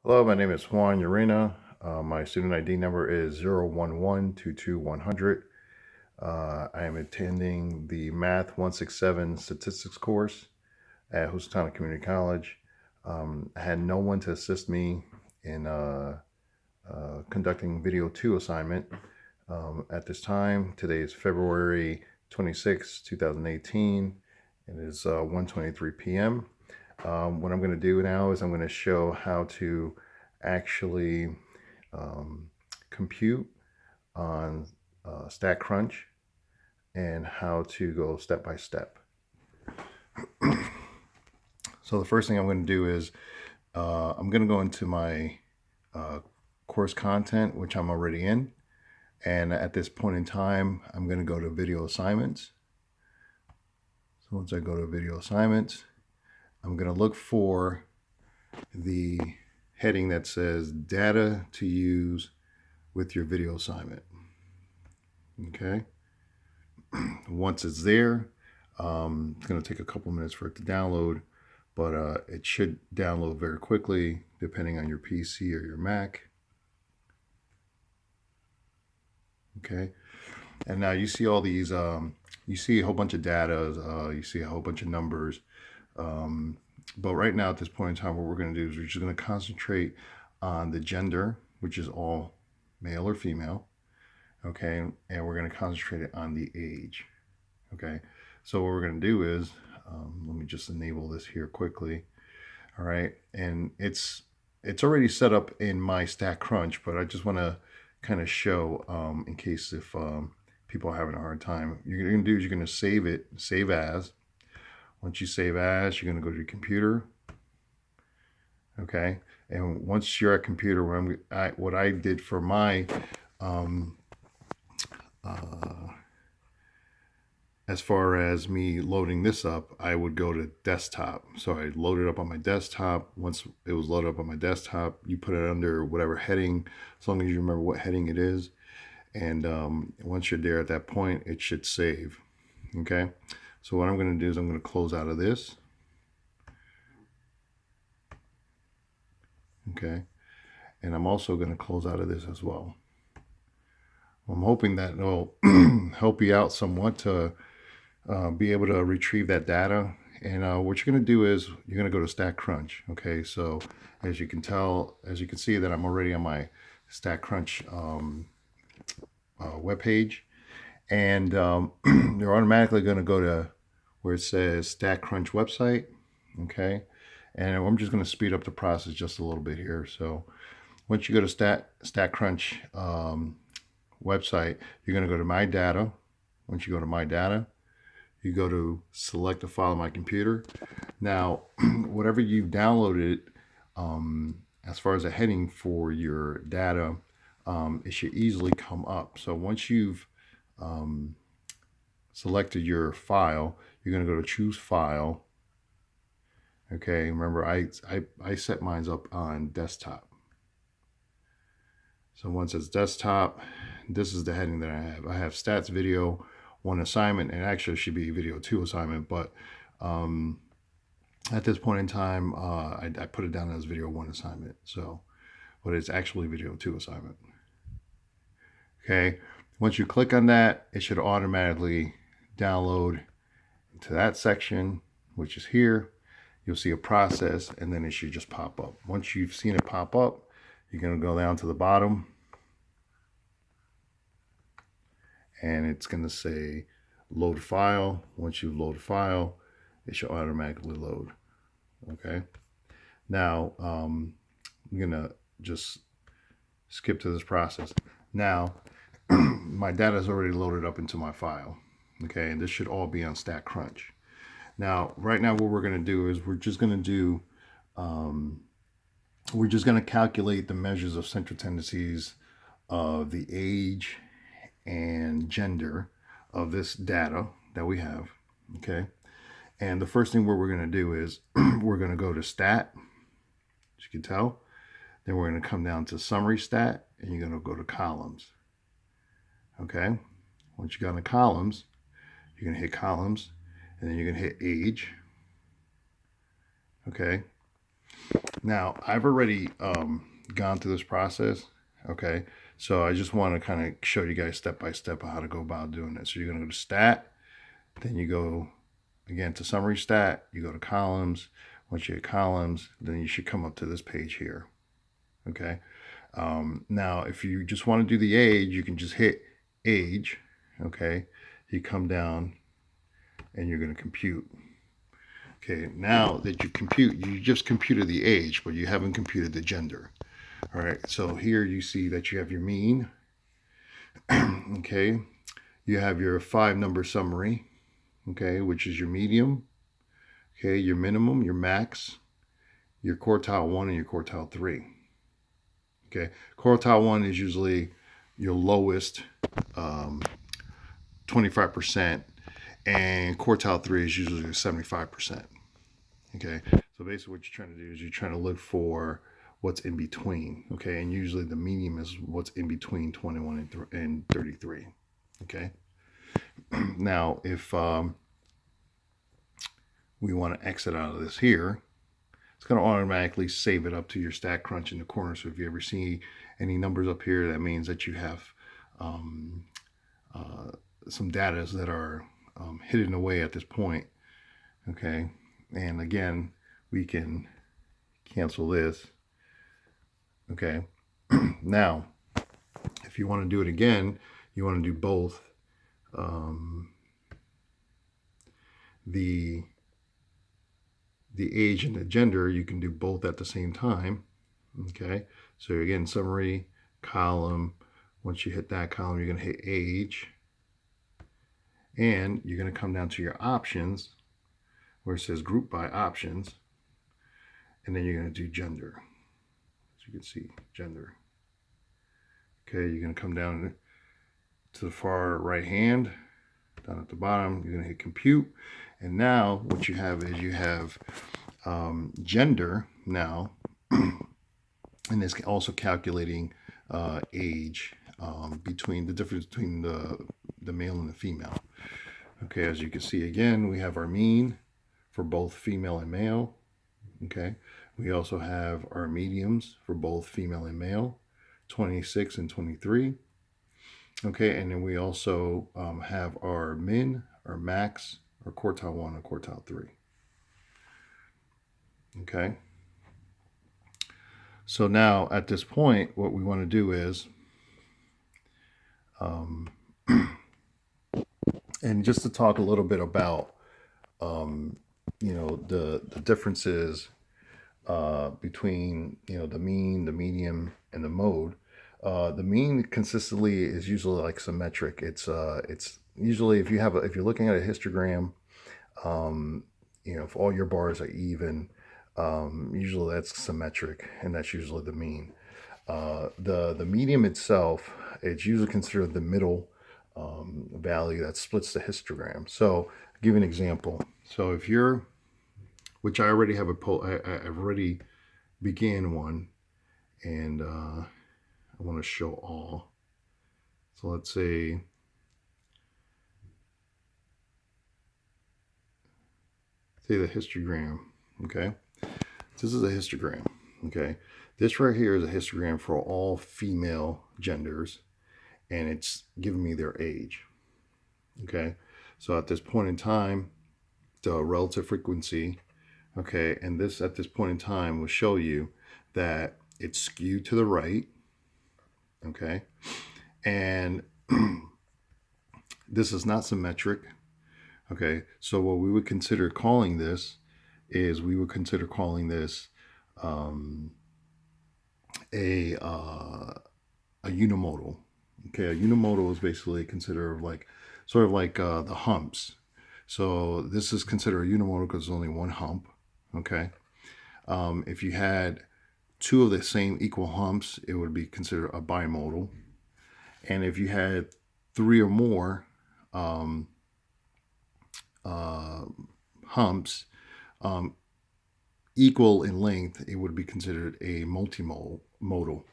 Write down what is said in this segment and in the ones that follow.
Hello, my name is Juan Urena. My student ID number is 011-22100. I am attending the Math 167 Statistics course at Housatonic Community College. I had no one to assist me in conducting video 2 assignment. At this time, today is February 26, 2018. It is 1:23 p.m. What I'm going to do now is I'm going to show how to actually compute on StatCrunch and how to go step by step. So the first thing I'm going to do is I'm going to go into my course content, which I'm already in. And at this point in time, I'm going to go to video assignments. So once I go to video assignments, I'm going to look for the heading that says data to use with your video assignment. Okay. Once it's there, it's going to take a couple minutes for it to download, but it should download very quickly depending on your PC or your Mac. Okay. And now you see all these, you see a whole bunch of data, you see a whole bunch of numbers. But right now at this point in time, what we're going to do is we're just going to concentrate on the gender, which is all male or female. Okay. And we're going to concentrate on the age. Okay. So what we're going to do is, let me just enable this here quickly. All right. And it's already set up in my StatCrunch, but I just want to kind of show in case if people are having a hard time. You're going to do is you're going to save it, save as. Once you save as, you're going to go to your computer. Okay. And once you're at computer, what I did for my as far as me loading this up, I would go to desktop. So I load it up on my desktop. Once it was loaded up on my desktop, you put it under whatever heading, as long as you remember what heading it is. And once you're there at that point, it should save. Okay. So what I'm going to do is I'm going to close out of this. Okay. And I'm also going to close out of this as well. I'm hoping that it'll help you out somewhat to be able to retrieve that data. And what you're going to do is you're going to go to StatCrunch. Okay, so as you can tell, as you can see that I'm already on my StatCrunch web page, and they're automatically going to go to where it says StatCrunch website. Okay, and I'm just going to speed up the process just a little bit here. So once you go to StatCrunch website, you're going to go to My Data. Once you go to My Data, you go to select a file on my computer. Now, whatever you've downloaded, as far as a heading for your data, it should easily come up. So once you've selected your file, you're going to go to choose file. Okay, remember I set mine up on desktop. So once it's desktop, this is the heading that I have. I have stats video 1 assignment, and actually it should be video 2 assignment, but at this point in time, I put it down as video 1 assignment. So, but it's actually video 2 assignment. Okay, once you click on that, it should automatically download to that section, which is here. You'll see a process, and then it should just pop up. Once you've seen it pop up, you're going to go down to the bottom, and it's going to say load file. Once you load file, it should automatically load. Okay. Now, I'm going to just skip to this process. Now, my data is already loaded up into my file. Okay. And this should all be on StatCrunch. Now, right now, what we're going to do is we're just going to calculate the measures of central tendencies of the age and gender of this data that we have. Okay. And the first thing what we're going to do is we're going to go to stat, as you can tell. Then we're going to come down to summary stat, and you're going to go to columns. Okay. Once you got in the columns, you're going to hit columns, and then you're going to hit age. Okay. Now, I've already gone through this process, okay? So I just want to kind of show you guys step by step how to go about doing this. So you're going to go to stat, then you go again to summary stat, you go to columns. Once you hit columns, then you should come up to this page here, okay? Now, if you just want to do the age, you can just hit age, okay? You come down and you're going to compute. Okay, now that you just computed the age, but you haven't computed the gender. All right, so here you see that you have your mean. Okay, you have your 5-number summary, okay, which is your medium, okay, your minimum, your max, your quartile 1, and your quartile 3. Okay, quartile 1 is usually your lowest 25%, and quartile 3 is usually 75%. Okay, so basically what you're trying to do is you're trying to look for what's in between. Okay, and usually the medium is what's in between 21 and 33. Okay, now if we want to exit out of this here, it's going to automatically save it up to your StatCrunch in the corner. So if you ever see any numbers up here, that means that you have some data that are hidden away at this point. Okay, and again, we can cancel this. Okay, now if you want to do it again, you want to do both the age and the gender. You can do both at the same time. Okay, so again, summary column. Once you hit that column, you're going to hit age, and you're going to come down to your options where it says group by options, and then you're going to do gender. As you can see, gender. Okay, you're going to come down to the far right hand, down at the bottom, you're going to hit compute, and now what you have is you have gender now, and it's also calculating age, between the difference between the male and the female. Okay, as you can see, again, we have our mean for both female and male. Okay, we also have our mediums for both female and male, 26 and 23. Okay, and then we also have our min, our max, our quartile 1, and quartile 3. Okay, so now at this point, what we want to do is, and just to talk a little bit about, the differences between, the mean, the medium, and the mode. The mean consistently is usually like symmetric. It's usually if you're looking at a histogram, if all your bars are even, usually that's symmetric, and that's usually the mean. The medium itself, it's usually considered the middle value that splits the histogram. So I'll give you an example. So if you're, which I already have I've already began one, and I want to show all. So let's say the histogram. Okay, this is a histogram. Okay, this right here is a histogram for all female genders, and it's giving me their age. Okay, so at this point in time, the relative frequency, okay, and this at this point in time will show you that it's skewed to the right. Okay, and this is not symmetric. Okay, so what we would consider calling this is a unimodal. Okay, a unimodal is basically considered sort of like the humps. So this is considered a unimodal because there's only one hump. Okay, if you had two of the same equal humps, it would be considered a bimodal. And if you had three or more humps equal in length, it would be considered a multimodal.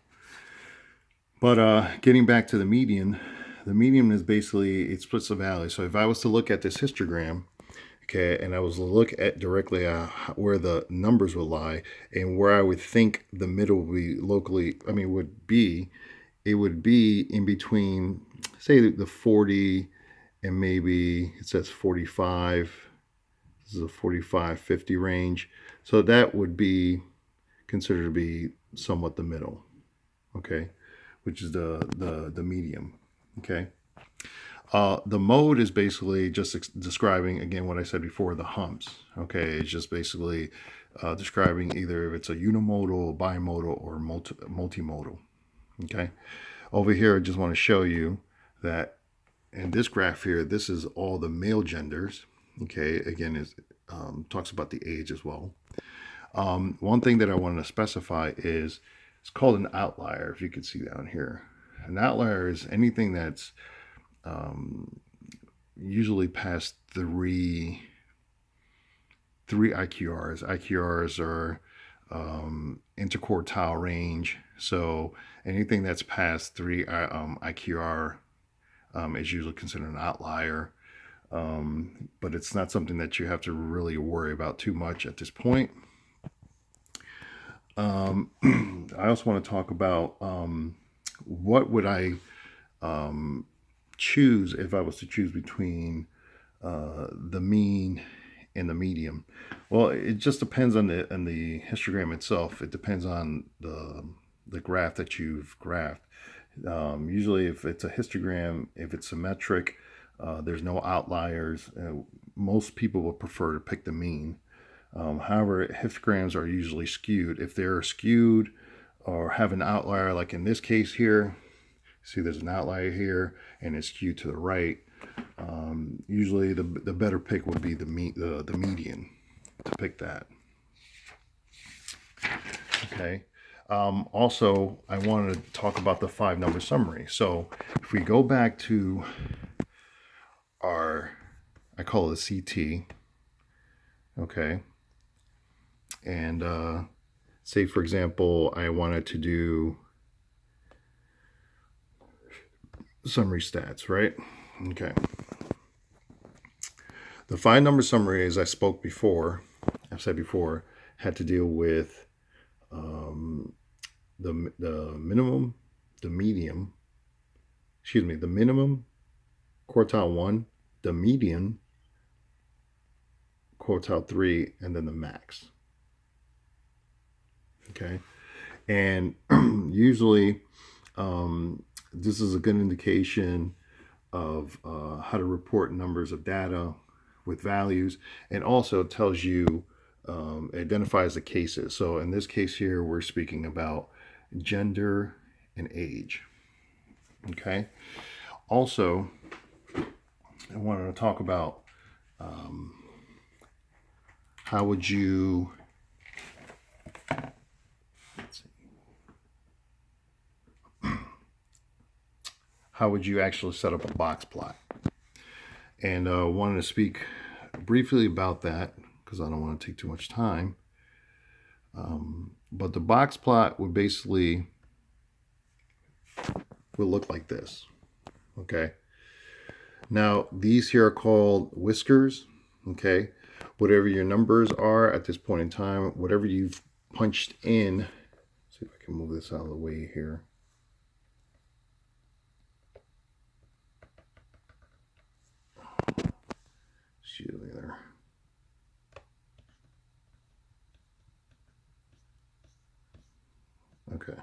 But getting back to the median is basically, it splits the value. So if I was to look at this histogram, Okay, and I was look at directly where the numbers would lie and where I would think the middle would be locally. I mean, would be it would be in between, say the 40 and maybe it says 45. This is a 45-50 range, so that would be considered to be somewhat the middle. Okay, which is the medium. Okay. The mode is basically just describing, again, what I said before, the humps. Okay, it's just basically describing either if it's a unimodal, bimodal, or multimodal. Okay, over here, I just want to show you that in this graph here, this is all the male genders. Okay, again, it talks about the age as well. One thing that I want to specify is it's called an outlier, if you can see down here. An outlier is anything that's usually past three IQRs. IQRs are interquartile range. So anything that's past three IQR is usually considered an outlier. But it's not something that you have to really worry about too much at this point. I also want to talk about what would I choose if I was to choose between the mean and the medium. Well, it just depends on the histogram itself. It depends on the graph that you've graphed. Usually, if it's a histogram, if it's symmetric, there's no outliers. Most people would prefer to pick the mean. However, histograms are usually skewed. If they're skewed or have an outlier, like in this case here, see there's an outlier here and it's skewed to the right. Usually the better pick would be the median to pick that. Okay. Also, I wanted to talk about the 5-number summary. So if we go back to I call it a CT. Okay. And say, for example, I wanted to do summary stats, right? Okay. The 5-number summary, as I've said before, had to deal with the minimum, the medium, the minimum, quartile 1, the median, quartile 3, and then the max. Okay. And usually this is a good indication of how to report numbers of data with values, and also tells you, identifies the cases. So in this case here, we're speaking about gender and age. Okay. Also, I wanted to talk about how would you actually set up a box plot? And wanted to speak briefly about that because I don't want to take too much time. But the box plot would basically look like this. Okay. Now these here are called whiskers. Okay. Whatever your numbers are at this point in time, whatever you've punched in. Let's see if I can move this out of the way here. Excuse me there. Okay.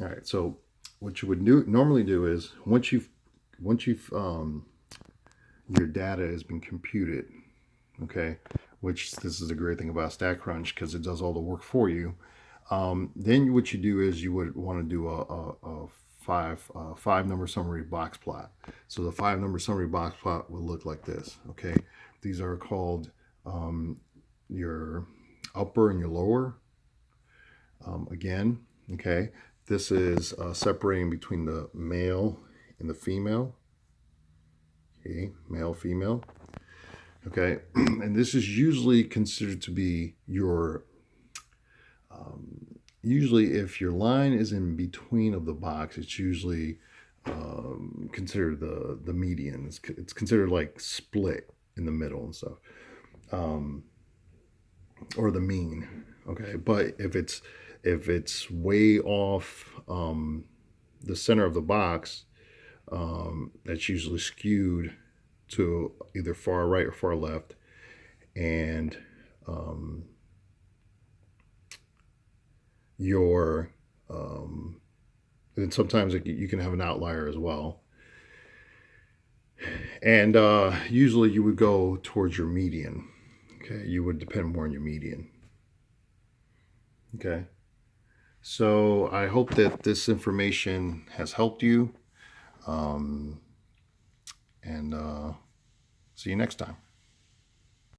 All right. So what you would normally do is once you've your data has been computed, okay, which this is a great thing about StatCrunch because it does all the work for you. Then what you do is you would want to do a 5-number summary box plot. So the 5-number summary box plot will look like this. Okay, these are called your upper and your lower. Again, okay, this is separating between the male and the female. Okay, male, female. Okay, and this is usually considered to be your usually if your line is in between of the box, it's usually considered the median. It's considered like split. in the middle and stuff, or the mean. Okay, but if it's way off the center of the box, that's usually skewed to either far right or far left, and your and sometimes you can have an outlier as well. And usually you would go towards your median. Okay, you would depend more on your median. Okay, so I hope that this information has helped you, and see you next time.